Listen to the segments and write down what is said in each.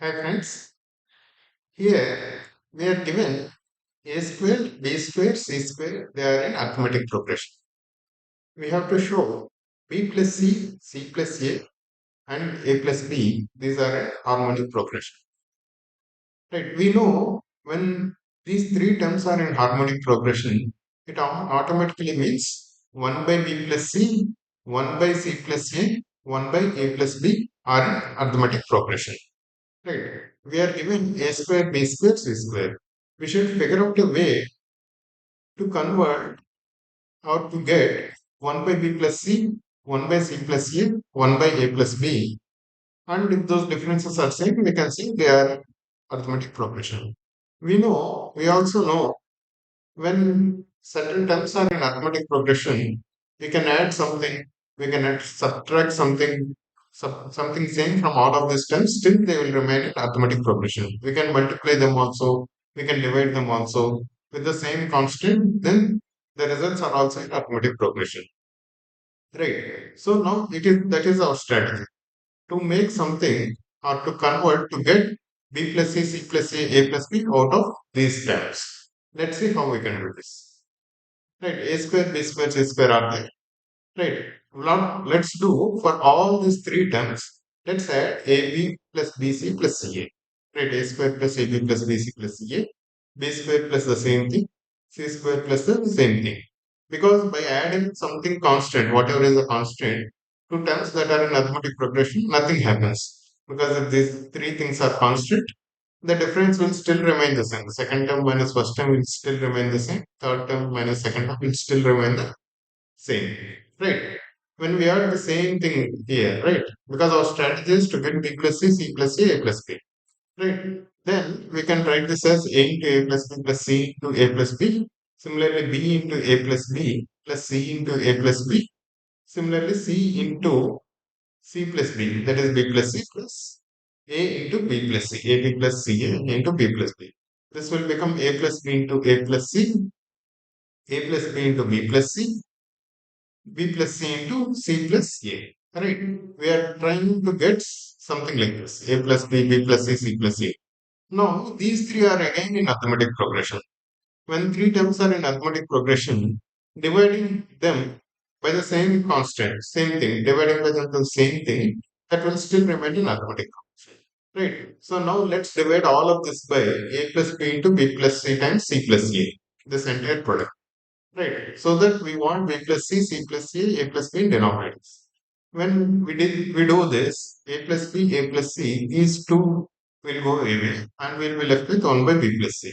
Hi friends, here we are given a squared, b squared, c squared, they are in arithmetic progression. We have to show b plus c plus a and a plus b, these are in harmonic progression. Right, we know when these three terms are in harmonic progression, it automatically means 1 by b plus c, 1 by c plus a, 1 by a plus b are in arithmetic progression. Right. We are given a square, b square, c square. We should figure out a way to convert or to get 1 by b plus c, 1 by c plus a, 1 by a plus b. And if those differences are same, we can see they are arithmetic progression. We also know when certain terms are in arithmetic progression, we can add something, we can subtract something, something same from all of these terms, still they will remain in arithmetic progression. We can multiply them also, we can divide them also with the same constant, then the results are also in arithmetic progression. Right. So now that is our strategy to make something or to convert to get b plus c plus a plus b out of these terms. Let's see how we can do this. Right, a square, b square, c square are there. Right. Now let's do for all these three terms. Let's add ab plus bc plus ca. Right, a square plus ab plus bc plus ca. B square plus the same thing. C square plus the same thing. Because by adding something constant, whatever is the constant, to terms that are in arithmetic progression, nothing happens. Because if these three things are constant, the difference will still remain the same. The second term minus first term will still remain the same. Third term minus second term will still remain the same. Right. When we are the same thing here, right? Because our strategy is to get b plus c plus a plus b. Right. Then we can write this as a into a plus b plus c into a plus b. Similarly, b into a plus b plus c into a plus b. Similarly, c into c plus b, that is b plus c plus a into b plus c, ab plus ca into b plus b. This will become a plus b into a plus c, a plus b into b plus c, b plus c into c plus a. Right? We are trying to get something like this: a plus b, b plus c, c plus a. Now, these three are again in arithmetic progression. When three terms are in arithmetic progression, dividing them by the same constant, same thing, dividing by the same thing, that will still remain in arithmetic progression. Right. So now let's divide all of this by a plus b into b plus c times c plus a, this entire product. Right. So that we want b plus c plus a plus b in denominators. When we do this, a plus b, a plus c, these two will go away and we'll be left with 1 by b plus c.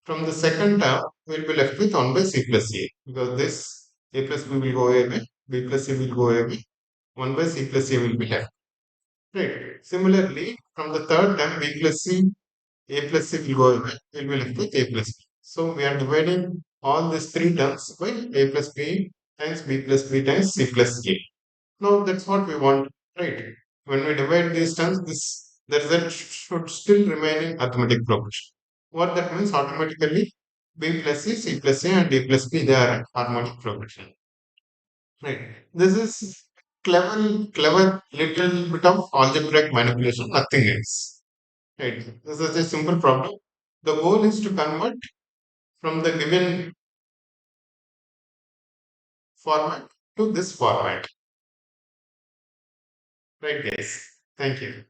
From the second term, we'll be left with 1 by c plus a because this a plus b will go away, b plus c will go away, 1 by c plus a will be left. Right. Similarly, from the third term, b plus c, a plus c will go away, we'll be left with a plus b. So we are dividing all these three terms by a plus b times b plus b times c plus a. Now that's what we want, right? When we divide these terms, this the result should still remain in arithmetic progression. What that means automatically b plus c plus a, and d plus b they are in harmonic progression. Right. This is clever little bit of algebraic manipulation, nothing else. Right. This is a simple problem. The goal is to convert from the given format to this format. Right, guys. Thank you.